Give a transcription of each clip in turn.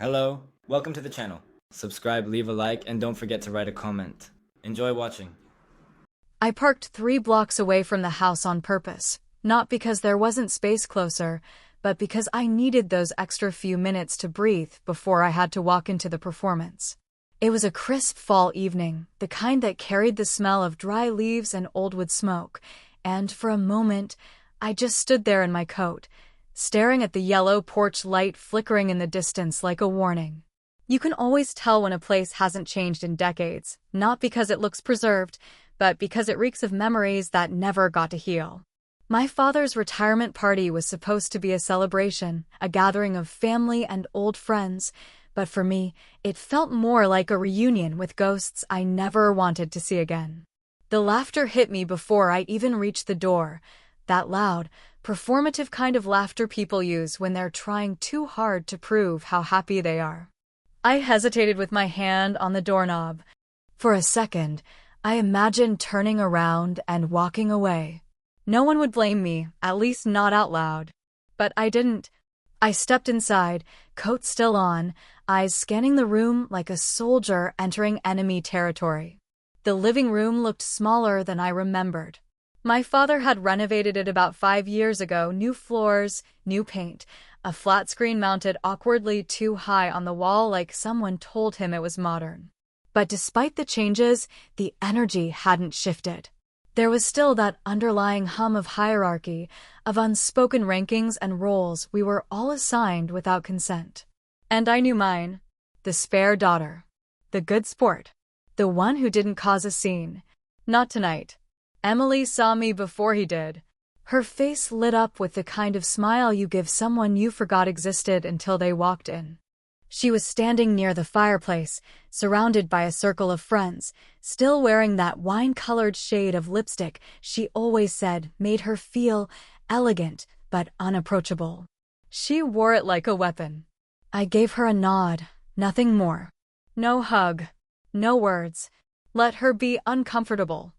Hello, welcome to the channel. Subscribe, leave a like, and don't forget to write a comment. Enjoy watching. I parked 3 blocks away from the house on purpose, not because there wasn't space closer, but because I needed those extra few minutes to breathe before I had to walk into the performance. It was a crisp fall evening, the kind that carried the smell of dry leaves and old wood smoke, and for a moment, I just stood there in my coat, staring at the yellow porch light flickering in the distance like a warning. You can always tell when a place hasn't changed in decades, not because it looks preserved, but because it reeks of memories that never got to heal. My father's retirement party was supposed to be a celebration, a gathering of family and old friends, but for me, it felt more like a reunion with ghosts I never wanted to see again. The laughter hit me before I even reached the door, that loud, performative kind of laughter people use when they're trying too hard to prove how happy they are. I hesitated with my hand on the doorknob. For a second, I imagined turning around and walking away. No one would blame me, at least not out loud. But I didn't. I stepped inside, coat still on, eyes scanning the room like a soldier entering enemy territory. The living room looked smaller than I remembered. My father had renovated it about 5 years ago, new floors, new paint, a flat screen mounted awkwardly too high on the wall like someone told him it was modern. But despite the changes, the energy hadn't shifted. There was still that underlying hum of hierarchy, of unspoken rankings and roles we were all assigned without consent. And I knew mine. The spare daughter. The good sport. The one who didn't cause a scene. Not tonight. Emily saw me before he did. Her face lit up with the kind of smile you give someone you forgot existed until they walked in. She was standing near the fireplace, surrounded by a circle of friends, still wearing that wine-colored shade of lipstick she always said made her feel elegant but unapproachable. She wore it like a weapon. I gave her a nod, nothing more. No hug. No words. Let her be uncomfortable.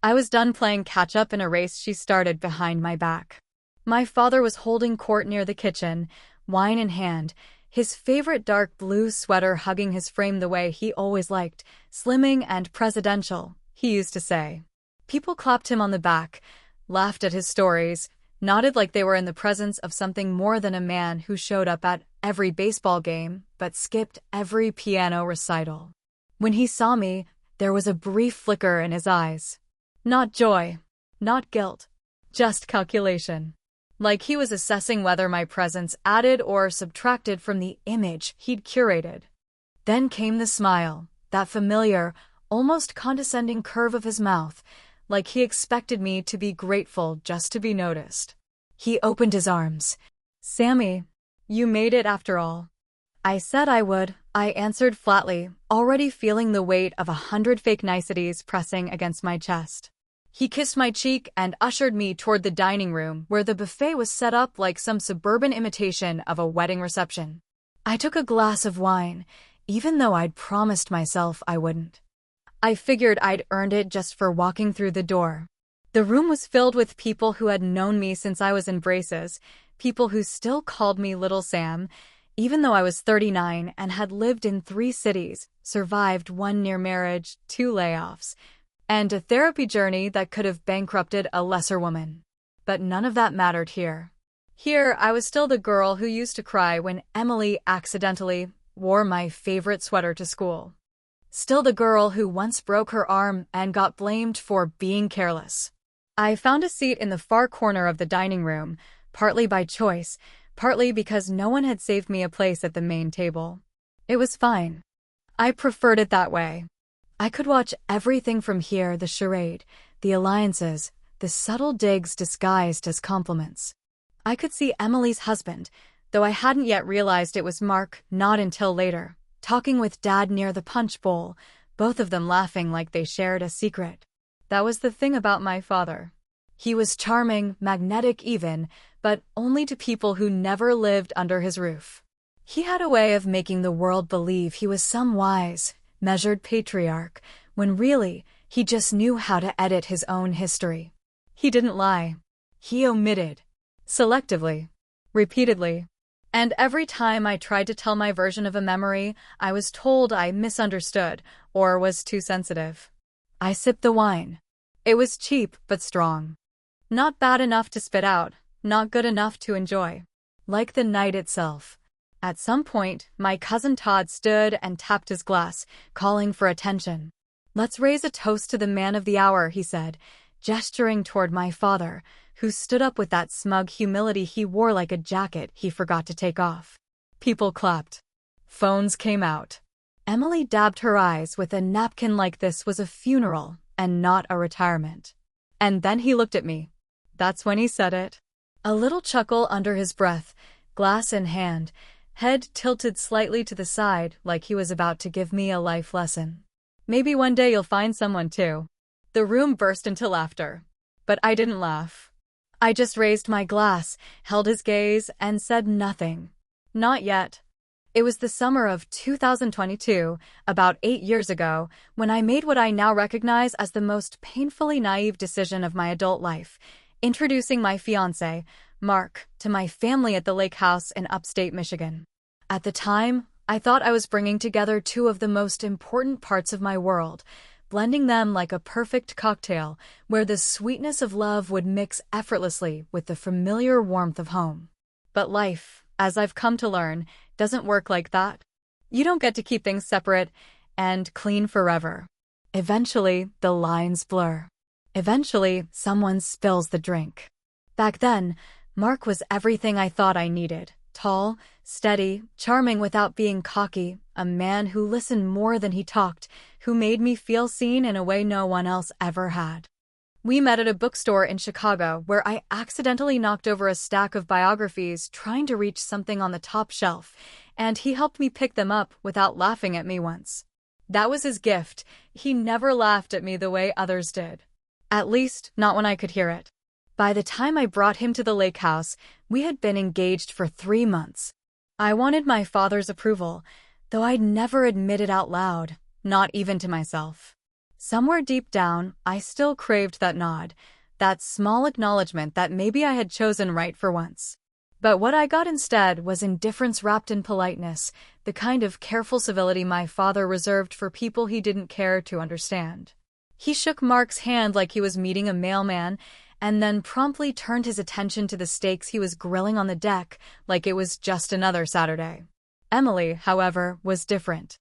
I was done playing catch-up in a race she started behind my back. My father was holding court near the kitchen, wine in hand, his favorite dark blue sweater hugging his frame the way he always liked, slimming and presidential, he used to say. People clapped him on the back, laughed at his stories, nodded like they were in the presence of something more than a man who showed up at every baseball game but skipped every piano recital. When he saw me, there was a brief flicker in his eyes. Not joy, not guilt, just calculation. Like he was assessing whether my presence added or subtracted from the image he'd curated. Then came the smile, that familiar, almost condescending curve of his mouth, like he expected me to be grateful just to be noticed. He opened his arms. "Sammy, you made it after all." I said I would, I answered flatly, already feeling the weight of 100 fake niceties pressing against my chest. He kissed my cheek and ushered me toward the dining room where the buffet was set up like some suburban imitation of a wedding reception. I took a glass of wine, even though I'd promised myself I wouldn't. I figured I'd earned it just for walking through the door. The room was filled with people who had known me since I was in braces, people who still called me Little Sam, even though I was 39 and had lived in 3 cities, survived 1 near marriage, 2 layoffs, and a therapy journey that could have bankrupted a lesser woman. But none of that mattered here. Here, I was still the girl who used to cry when Emily accidentally wore my favorite sweater to school. Still the girl who once broke her arm and got blamed for being careless. I found a seat in the far corner of the dining room, partly by choice, partly because no one had saved me a place at the main table. It was fine. I preferred it that way. I could watch everything from here, the charade, the alliances, the subtle digs disguised as compliments. I could see Emily's husband, though I hadn't yet realized it was Mark, not until later, talking with Dad near the punch bowl, both of them laughing like they shared a secret. That was the thing about my father. He was charming, magnetic even, but only to people who never lived under his roof. He had a way of making the world believe he was some wise, measured patriarch, when really, he just knew how to edit his own history. He didn't lie. He omitted. Selectively. Repeatedly. And every time I tried to tell my version of a memory, I was told I misunderstood or was too sensitive. I sipped the wine. It was cheap but strong. Not bad enough to spit out, not good enough to enjoy. Like the night itself. At some point, my cousin Todd stood and tapped his glass, calling for attention. "Let's raise a toast to the man of the hour," he said, gesturing toward my father, who stood up with that smug humility he wore like a jacket he forgot to take off. People clapped. Phones came out. Emily dabbed her eyes with a napkin like this was a funeral and not a retirement. And then he looked at me. That's when he said it. A little chuckle under his breath, glass in hand, head tilted slightly to the side like he was about to give me a life lesson. "Maybe one day you'll find someone too." The room burst into laughter. But I didn't laugh. I just raised my glass, held his gaze, and said nothing. Not yet. It was the summer of 2022, about 8 years ago, when I made what I now recognize as the most painfully naive decision of my adult life, introducing my fiancé, Mark, to my family at the lake house in upstate Michigan. At the time, I thought I was bringing together two of the most important parts of my world, blending them like a perfect cocktail where the sweetness of love would mix effortlessly with the familiar warmth of home. But life, as I've come to learn, doesn't work like that. You don't get to keep things separate and clean forever. Eventually, the lines blur. Eventually, someone spills the drink. Back then, Mark was everything I thought I needed. Tall, steady, charming without being cocky, a man who listened more than he talked, who made me feel seen in a way no one else ever had. We met at a bookstore in Chicago where I accidentally knocked over a stack of biographies trying to reach something on the top shelf, and he helped me pick them up without laughing at me once. That was his gift. He never laughed at me the way others did. At least, not when I could hear it. By the time I brought him to the lake house, we had been engaged for 3 months. I wanted my father's approval, though I'd never admit it out loud, not even to myself. Somewhere deep down, I still craved that nod, that small acknowledgement that maybe I had chosen right for once. But what I got instead was indifference wrapped in politeness, the kind of careful civility my father reserved for people he didn't care to understand. He shook Mark's hand like he was meeting a mailman, and then promptly turned his attention to the steaks he was grilling on the deck like it was just another Saturday. Emily, however, was different.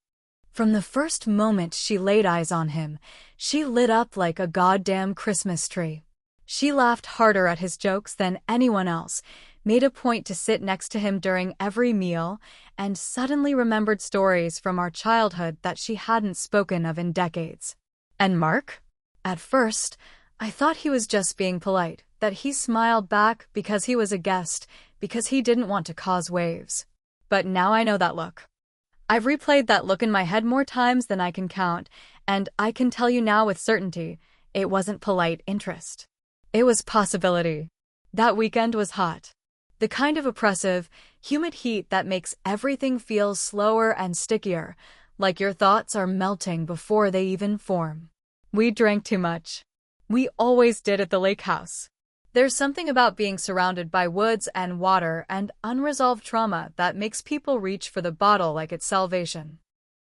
From the first moment she laid eyes on him, she lit up like a goddamn Christmas tree. She laughed harder at his jokes than anyone else, made a point to sit next to him during every meal, and suddenly remembered stories from our childhood that she hadn't spoken of in decades. And Mark? At first, I thought he was just being polite, that he smiled back because he was a guest, because he didn't want to cause waves. But now I know that look. I've replayed that look in my head more times than I can count, and I can tell you now with certainty, it wasn't polite interest. It was possibility. That weekend was hot. The kind of oppressive, humid heat that makes everything feel slower and stickier, like your thoughts are melting before they even form. We drank too much. We always did at the lake house. There's something about being surrounded by woods and water and unresolved trauma that makes people reach for the bottle like it's salvation.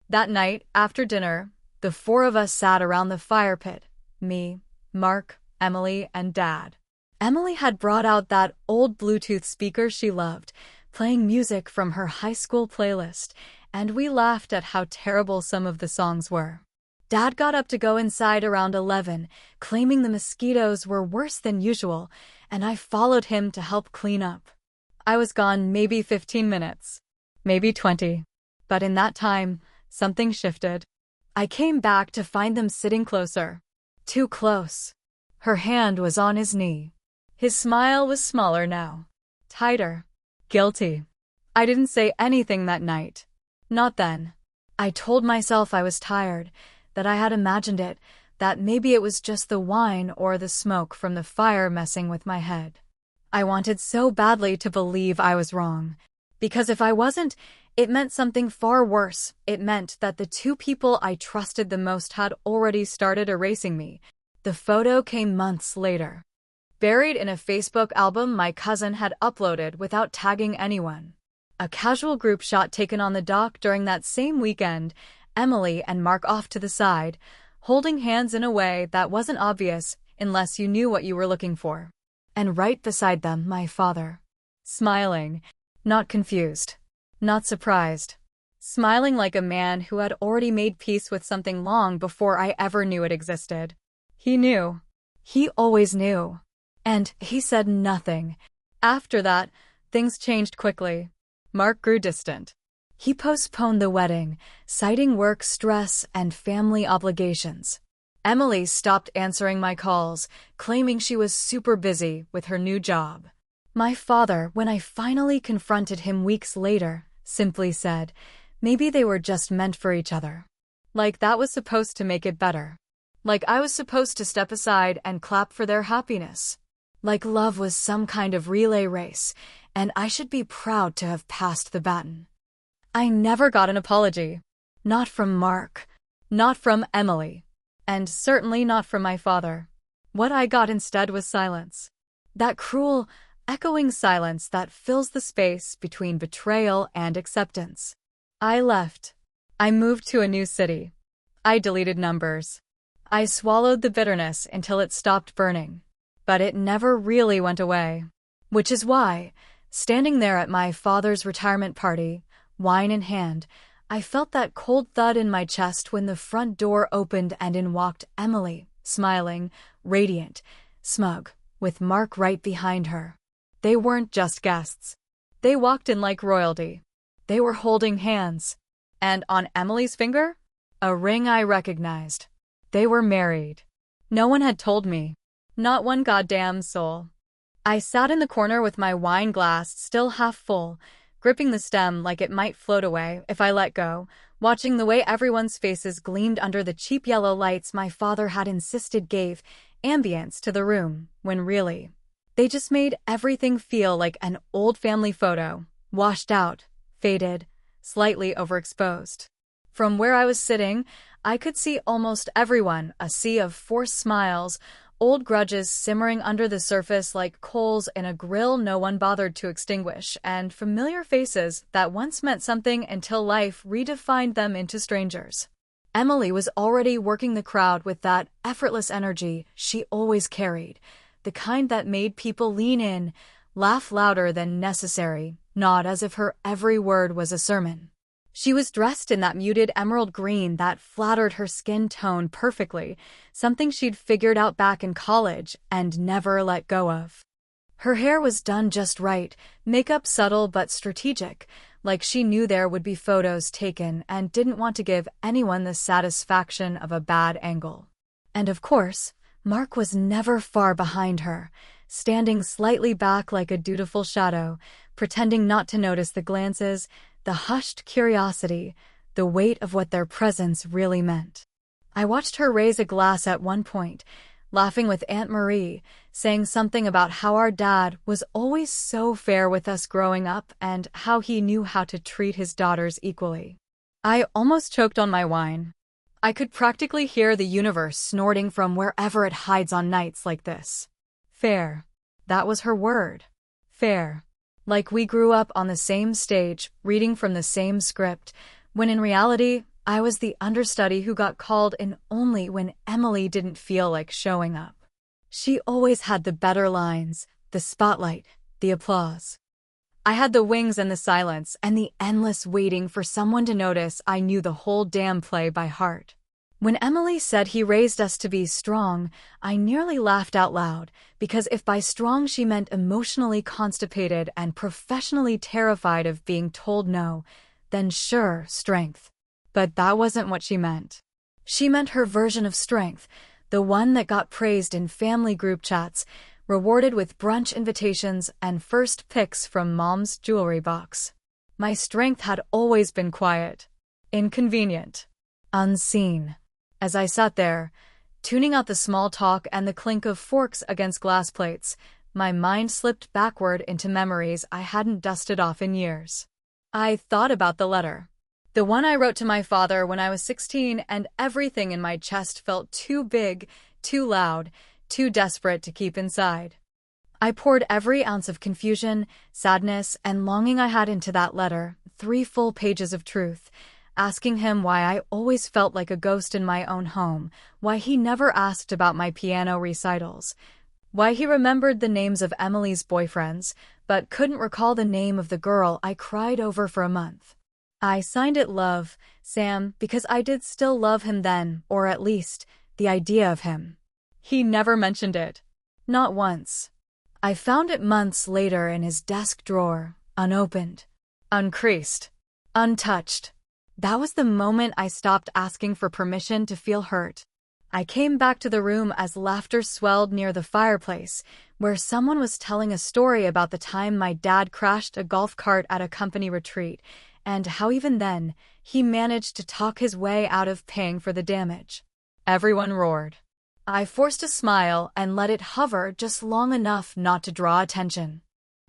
That night, after dinner, the 4 of us sat around the fire pit. Me, Mark, Emily, and Dad. Emily had brought out that old Bluetooth speaker she loved, playing music from her high school playlist, and we laughed at how terrible some of the songs were. Dad got up to go inside around 11, claiming the mosquitoes were worse than usual, and I followed him to help clean up. I was gone maybe 15 minutes, maybe 20. But in that time, something shifted. I came back to find them sitting closer. Too close. Her hand was on his knee. His smile was smaller now. Tighter. Guilty. I didn't say anything that night. Not then. I told myself I was tired, that I had imagined it, that maybe it was just the wine or the smoke from the fire messing with my head. I wanted so badly to believe I was wrong. Because if I wasn't, it meant something far worse. It meant that the 2 people I trusted the most had already started erasing me. The photo came months later. Buried in a Facebook album my cousin had uploaded without tagging anyone. A casual group shot taken on the dock during that same weekend, Emily and Mark off to the side, holding hands in a way that wasn't obvious unless you knew what you were looking for. And right beside them, my father. Smiling, not confused, not surprised. Smiling like a man who had already made peace with something long before I ever knew it existed. He knew. He always knew. And he said nothing. After that, things changed quickly. Mark grew distant. He postponed the wedding, citing work stress and family obligations. Emily stopped answering my calls, claiming she was super busy with her new job. My father, when I finally confronted him weeks later, simply said, maybe they were just meant for each other. Like that was supposed to make it better. Like I was supposed to step aside and clap for their happiness. Like love was some kind of relay race, and I should be proud to have passed the baton. I never got an apology. Not from Mark. Not from Emily. And certainly not from my father. What I got instead was silence. That cruel, echoing silence that fills the space between betrayal and acceptance. I left. I moved to a new city. I deleted numbers. I swallowed the bitterness until it stopped burning. But it never really went away. Which is why, standing there at my father's retirement party, wine in hand, I felt that cold thud in my chest when the front door opened and in walked Emily, smiling, radiant, smug, with Mark right behind her. They weren't just guests. They walked in like royalty. They were holding hands. And on Emily's finger? A ring I recognized. They were married. No one had told me. Not one goddamn soul. I sat in the corner with my wine glass still half full, gripping the stem like it might float away if I let go, watching the way everyone's faces gleamed under the cheap yellow lights my father had insisted gave ambience to the room, when really, they just made everything feel like an old family photo, washed out, faded, slightly overexposed. From where I was sitting, I could see almost everyone, a sea of forced smiles, old grudges simmering under the surface like coals in a grill no one bothered to extinguish, and familiar faces that once meant something until life redefined them into strangers. Emily was already working the crowd with that effortless energy she always carried, the kind that made people lean in, laugh louder than necessary, nod as if her every word was a sermon. She was dressed in that muted emerald green that flattered her skin tone perfectly, something she'd figured out back in college and never let go of. Her hair was done just right, makeup subtle but strategic, like she knew there would be photos taken and didn't want to give anyone the satisfaction of a bad angle. And of course, Mark was never far behind her, standing slightly back like a dutiful shadow, pretending not to notice the glances, the hushed curiosity, the weight of what their presence really meant. I watched her raise a glass at one point, laughing with Aunt Marie, saying something about how our dad was always so fair with us growing up and how he knew how to treat his daughters equally. I almost choked on my wine. I could practically hear the universe snorting from wherever it hides on nights like this. Fair. That was her word. Fair. Like we grew up on the same stage, reading from the same script, when in reality, I was the understudy who got called in only when Emily didn't feel like showing up. She always had the better lines, the spotlight, the applause. I had the wings and the silence and the endless waiting for someone to notice I knew the whole damn play by heart. When Emily said he raised us to be strong, I nearly laughed out loud, because if by strong she meant emotionally constipated and professionally terrified of being told no, then sure, strength. But that wasn't what she meant. She meant her version of strength, the one that got praised in family group chats, rewarded with brunch invitations and first pics from mom's jewelry box. My strength had always been quiet, inconvenient, unseen. As I sat there, tuning out the small talk and the clink of forks against glass plates, my mind slipped backward into memories I hadn't dusted off in years. I thought about the letter. The one I wrote to my father when I was 16, and everything in my chest felt too big, too loud, too desperate to keep inside. I poured every ounce of confusion, sadness, and longing I had into that letter, 3 full pages of truth, asking him why I always felt like a ghost in my own home, why he never asked about my piano recitals, why he remembered the names of Emily's boyfriends, but couldn't recall the name of the girl I cried over for a month. I signed it Love, Sam, because I did still love him then, or at least, the idea of him. He never mentioned it. Not once. I found it months later in his desk drawer, unopened, uncreased, untouched. That was the moment I stopped asking for permission to feel hurt. I came back to the room as laughter swelled near the fireplace, where someone was telling a story about the time my dad crashed a golf cart at a company retreat, and how even then, he managed to talk his way out of paying for the damage. Everyone roared. I forced a smile and let it hover just long enough not to draw attention.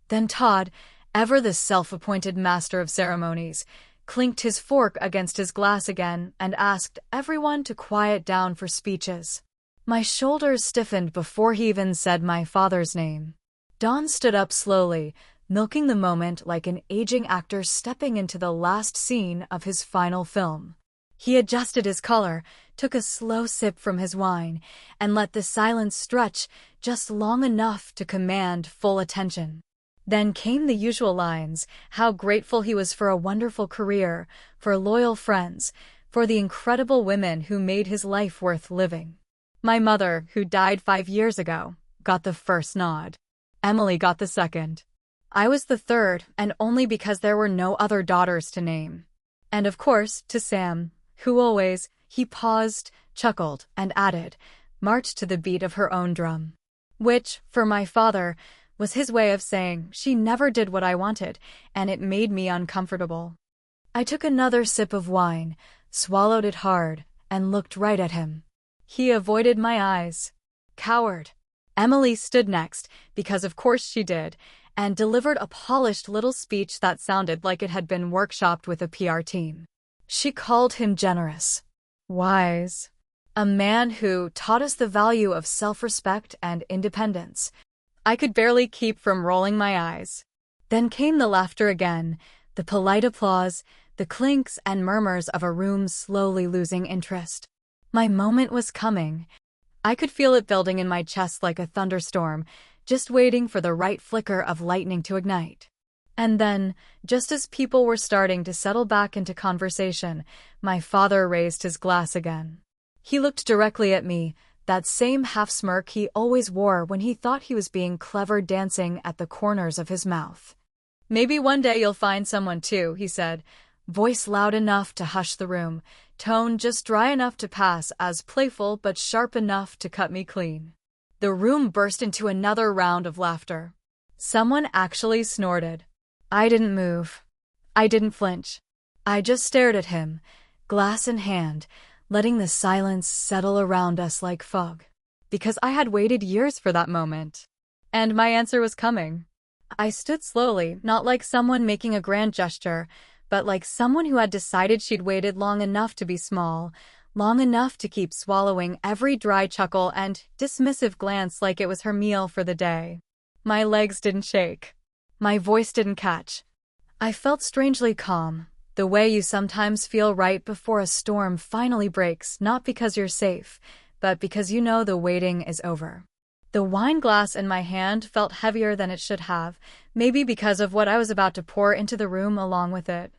Then Todd, ever the self-appointed master of ceremonies, clinked his fork against his glass again and asked everyone to quiet down for speeches. My shoulders stiffened before he even said my father's name. Don stood up slowly, milking the moment like an aging actor stepping into the last scene of his final film. He adjusted his collar, took a slow sip from his wine, and let the silence stretch just long enough to command full attention. Then came the usual lines, how grateful he was for a wonderful career, for loyal friends, for the incredible women who made his life worth living. My mother, who died 5 years ago, got the first nod. Emily got the second. I was the third, and only because there were no other daughters to name. And of course, to Sam, who always, he paused, chuckled, and added, marched to the beat of her own drum. Which, for my father, was his way of saying she never did what I wanted, and it made me uncomfortable. I took another sip of wine, swallowed it hard, and looked right at him. He avoided my eyes. Coward. Emily stood next, because of course she did, and delivered a polished little speech that sounded like it had been workshopped with a PR team. She called him generous, wise, a man who taught us the value of self-respect and independence. I could barely keep from rolling my eyes. Then came the laughter again, the polite applause, the clinks and murmurs of a room slowly losing interest. My moment was coming. I could feel it building in my chest like a thunderstorm, just waiting for the right flicker of lightning to ignite. And then, just as people were starting to settle back into conversation, my father raised his glass again. He looked directly at me, that same half-smirk he always wore when he thought he was being clever, dancing at the corners of his mouth. Maybe one day you'll find someone too, he said, voice loud enough to hush the room, tone just dry enough to pass as playful but sharp enough to cut me clean. The room burst into another round of laughter. Someone actually snorted. I didn't move. I didn't flinch. I just stared at him, glass in hand, letting the silence settle around us like fog. Because I had waited years for that moment. And my answer was coming. I stood slowly, not like someone making a grand gesture, but like someone who had decided she'd waited long enough to be small, long enough to keep swallowing every dry chuckle and dismissive glance like it was her meal for the day. My legs didn't shake. My voice didn't catch. I felt strangely calm, the way you sometimes feel right before a storm finally breaks, not because you're safe, but because you know the waiting is over. The wine glass in my hand felt heavier than it should have, maybe because of what I was about to pour into the room along with it.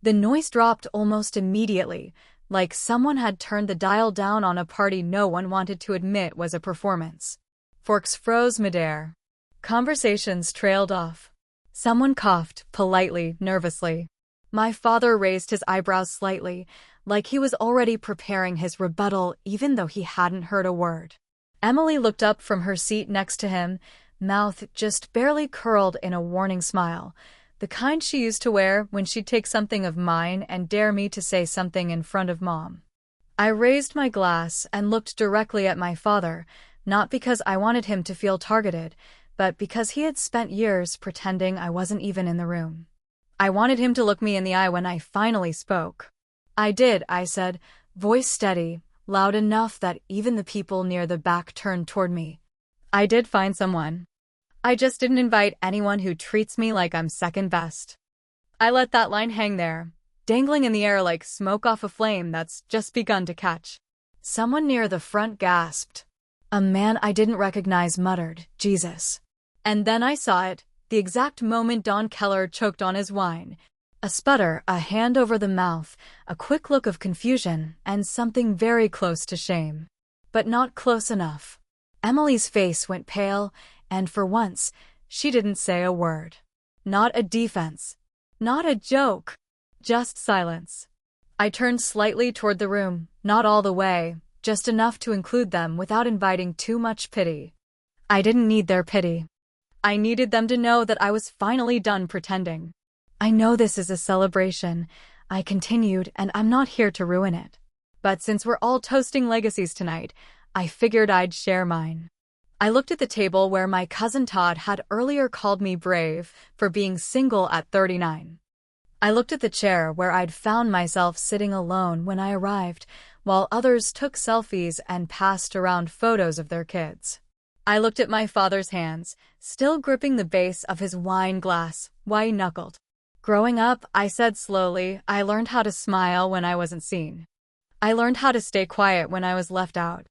The noise dropped almost immediately, like someone had turned the dial down on a party no one wanted to admit was a performance. Forks froze midair. Conversations trailed off. Someone coughed, politely, nervously. My father raised his eyebrows slightly, like he was already preparing his rebuttal even though he hadn't heard a word. Emily looked up from her seat next to him, mouth just barely curled in a warning smile, the kind she used to wear when she'd take something of mine and dare me to say something in front of Mom. I raised my glass and looked directly at my father, not because I wanted him to feel targeted, but because he had spent years pretending I wasn't even in the room. I wanted him to look me in the eye when I finally spoke. I did, I said, voice steady, loud enough that even the people near the back turned toward me. I did find someone. I just didn't invite anyone who treats me like I'm second best. I let that line hang there, dangling in the air like smoke off a flame that's just begun to catch. Someone near the front gasped. A man I didn't recognize muttered, "Jesus." And then I saw it, the exact moment Don Keller choked on his wine. A sputter, a hand over the mouth, a quick look of confusion, and something very close to shame. But not close enough. Emily's face went pale, and for once, she didn't say a word. Not a defense. Not a joke. Just silence. I turned slightly toward the room, not all the way, just enough to include them without inviting too much pity. I didn't need their pity. I needed them to know that I was finally done pretending. I know this is a celebration, I continued, and I'm not here to ruin it. But since we're all toasting legacies tonight, I figured I'd share mine. I looked at the table where my cousin Todd had earlier called me brave for being single at 39. I looked at the chair where I'd found myself sitting alone when I arrived, while others took selfies and passed around photos of their kids. I looked at my father's hands, still gripping the base of his wine glass, white-knuckled. Growing up, I said slowly, I learned how to smile when I wasn't seen. I learned how to stay quiet when I was left out.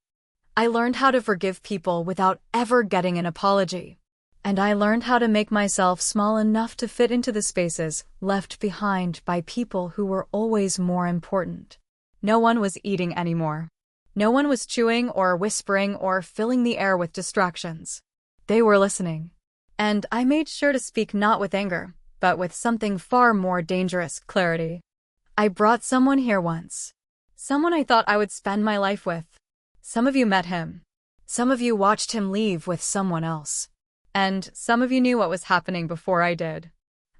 I learned how to forgive people without ever getting an apology. And I learned how to make myself small enough to fit into the spaces left behind by people who were always more important. No one was eating anymore. No one was chewing or whispering or filling the air with distractions. They were listening. And I made sure to speak not with anger, but with something far more dangerous, clarity. I brought someone here once. Someone I thought I would spend my life with. Some of you met him. Some of you watched him leave with someone else. And some of you knew what was happening before I did.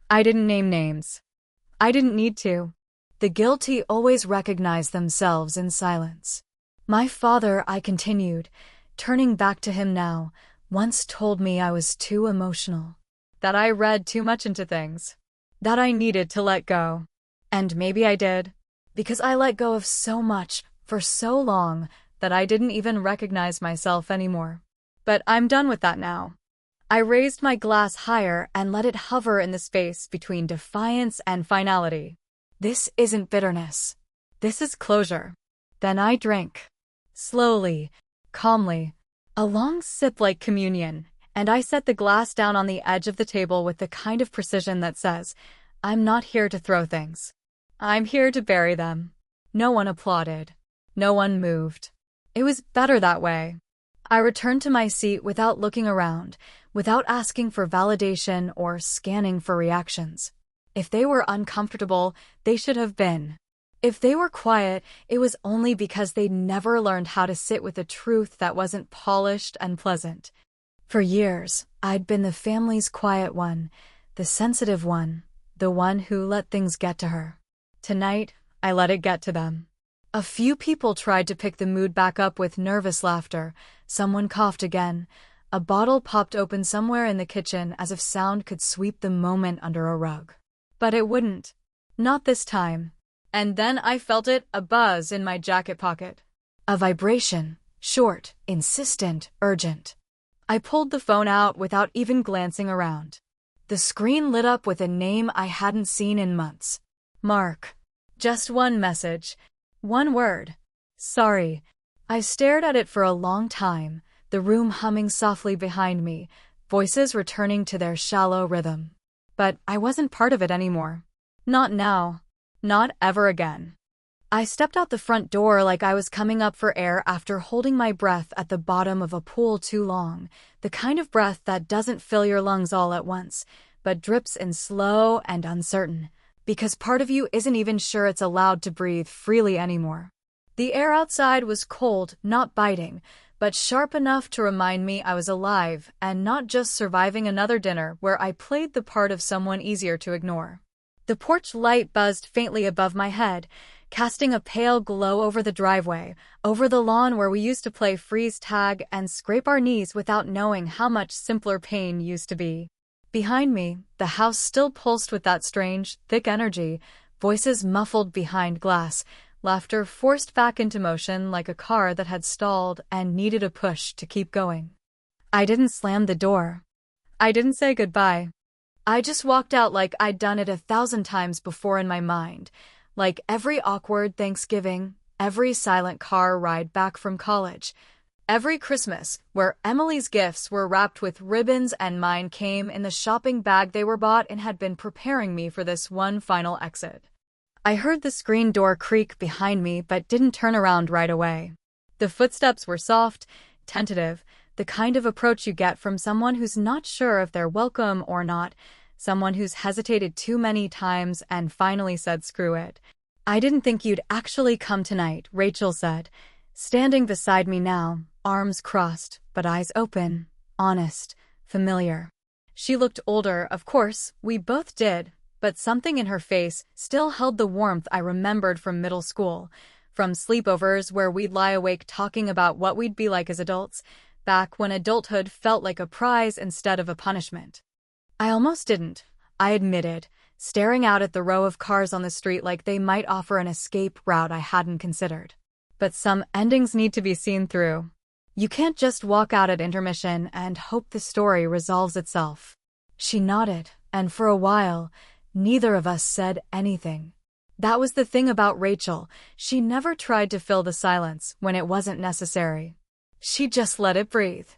I didn't name names. I didn't need to. The guilty always recognize themselves in silence. My father, I continued, turning back to him now, once told me I was too emotional. That I read too much into things. That I needed to let go. And maybe I did. Because I let go of so much, for so long, that I didn't even recognize myself anymore. But I'm done with that now. I raised my glass higher and let it hover in the space between defiance and finality. This isn't bitterness. This is closure. Then I drank. Slowly, calmly, a long sip like communion, and I set the glass down on the edge of the table with the kind of precision that says, I'm not here to throw things. I'm here to bury them. No one applauded. No one moved. It was better that way. I returned to my seat without looking around, without asking for validation or scanning for reactions. If they were uncomfortable, they should have been. If they were quiet, it was only because they'd never learned how to sit with a truth that wasn't polished and pleasant. For years, I'd been the family's quiet one, the sensitive one, the one who let things get to her. Tonight, I let it get to them. A few people tried to pick the mood back up with nervous laughter. Someone coughed again. A bottle popped open somewhere in the kitchen as if sound could sweep the moment under a rug. But it wouldn't. Not this time. And then I felt it, a buzz in my jacket pocket. A vibration, short, insistent, urgent. I pulled the phone out without even glancing around. The screen lit up with a name I hadn't seen in months. Mark. Just one message. One word. Sorry. I stared at it for a long time, the room humming softly behind me, voices returning to their shallow rhythm. But I wasn't part of it anymore. Not now. Not ever again. I stepped out the front door like I was coming up for air after holding my breath at the bottom of a pool too long, the kind of breath that doesn't fill your lungs all at once, but drips in slow and uncertain, because part of you isn't even sure it's allowed to breathe freely anymore. The air outside was cold, not biting, but sharp enough to remind me I was alive and not just surviving another dinner where I played the part of someone easier to ignore. The porch light buzzed faintly above my head, casting a pale glow over the driveway, over the lawn where we used to play freeze tag and scrape our knees without knowing how much simpler pain used to be. Behind me, the house still pulsed with that strange, thick energy, voices muffled behind glass, laughter forced back into motion like a car that had stalled and needed a push to keep going. I didn't slam the door. I didn't say goodbye. I just walked out like I'd done it 1,000 times before in my mind, like every awkward Thanksgiving, every silent car ride back from college, every Christmas where Emily's gifts were wrapped with ribbons and mine came in the shopping bag they were bought and had been preparing me for this one final exit. I heard the screen door creak behind me but didn't turn around right away. The footsteps were soft, tentative, the kind of approach you get from someone who's not sure if they're welcome or not, someone who's hesitated too many times and finally said screw it. I didn't think you'd actually come tonight, Rachel said, standing beside me now, arms crossed, but eyes open, honest, familiar. She looked older, of course, we both did, but something in her face still held the warmth I remembered from middle school, from sleepovers where we'd lie awake talking about what we'd be like as adults, back when adulthood felt like a prize instead of a punishment. I almost didn't, I admitted, staring out at the row of cars on the street like they might offer an escape route I hadn't considered. But some endings need to be seen through. You can't just walk out at intermission and hope the story resolves itself. She nodded, and for a while, neither of us said anything. That was the thing about Rachel, she never tried to fill the silence when it wasn't necessary. She just let it breathe.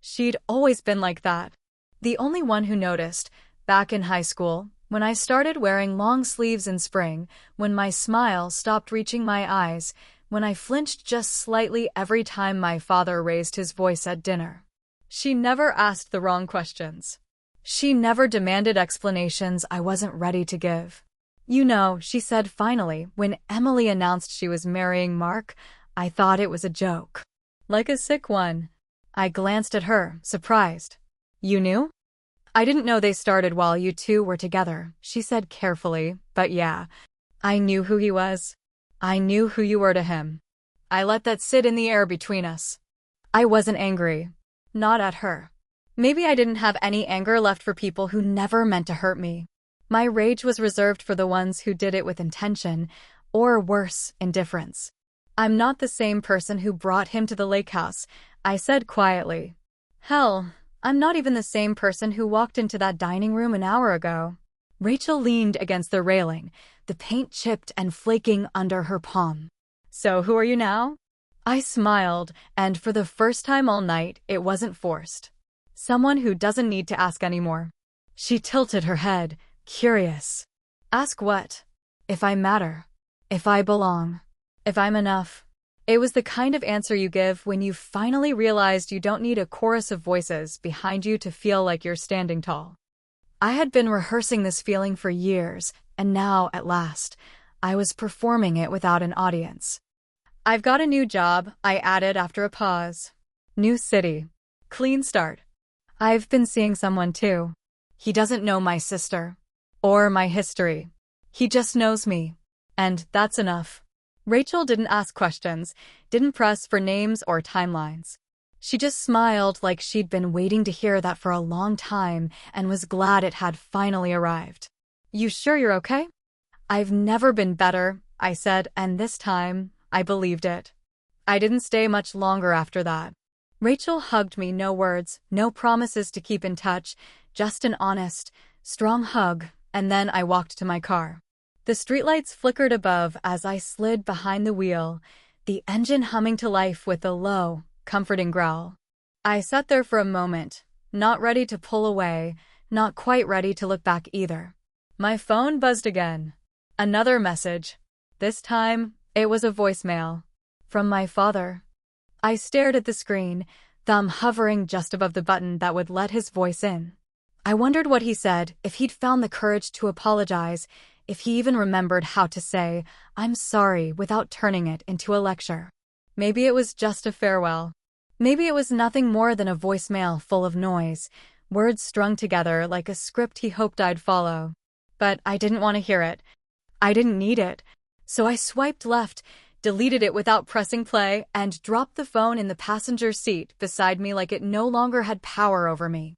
She'd always been like that. The only one who noticed, back in high school, when I started wearing long sleeves in spring, when my smile stopped reaching my eyes, when I flinched just slightly every time my father raised his voice at dinner. She never asked the wrong questions. She never demanded explanations I wasn't ready to give. You know, she said finally, when Emily announced she was marrying Mark, I thought it was a joke. Like a sick one. I glanced at her, surprised. You knew? I didn't know they started while you two were together, she said carefully, but yeah. I knew who he was. I knew who you were to him. I let that sit in the air between us. I wasn't angry. Not at her. Maybe I didn't have any anger left for people who never meant to hurt me. My rage was reserved for the ones who did it with intention, or worse, indifference. I'm not the same person who brought him to the lake house, I said quietly. Hell, I'm not even the same person who walked into that dining room an hour ago. Rachel leaned against the railing, the paint chipped and flaking under her palm. So who are you now? I smiled, and for the first time all night, it wasn't forced. Someone who doesn't need to ask anymore. She tilted her head, curious. Ask what? If I matter. If I belong. If I'm enough. It was the kind of answer you give when you finally realized you don't need a chorus of voices behind you to feel like you're standing tall. I had been rehearsing this feeling for years, and now, at last, I was performing it without an audience. I've got a new job, I added after a pause. New city. Clean start. I've been seeing someone too. He doesn't know my sister. Or my history. He just knows me. And that's enough. Rachel didn't ask questions, didn't press for names or timelines. She just smiled like she'd been waiting to hear that for a long time and was glad it had finally arrived. You sure you're okay? I've never been better, I said, and this time, I believed it. I didn't stay much longer after that. Rachel hugged me, no words, no promises to keep in touch, just an honest, strong hug, and then I walked to my car. The streetlights flickered above as I slid behind the wheel, the engine humming to life with a low, comforting growl. I sat there for a moment, not ready to pull away, not quite ready to look back either. My phone buzzed again. Another message. This time, it was a voicemail. From my father. I stared at the screen, thumb hovering just above the button that would let his voice in. I wondered what he said, if he'd found the courage to apologize, if he even remembered how to say, I'm sorry, without turning it into a lecture. Maybe it was just a farewell. Maybe it was nothing more than a voicemail full of noise, words strung together like a script he hoped I'd follow. But I didn't want to hear it. I didn't need it. So I swiped left, deleted it without pressing play, and dropped the phone in the passenger seat beside me like it no longer had power over me.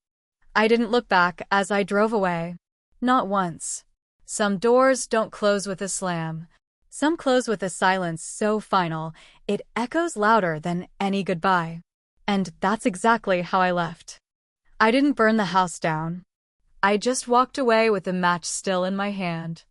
I didn't look back as I drove away. Not once. Some doors don't close with a slam. Some close with a silence so final, it echoes louder than any goodbye. And that's exactly how I left. I didn't burn the house down. I just walked away with the match still in my hand.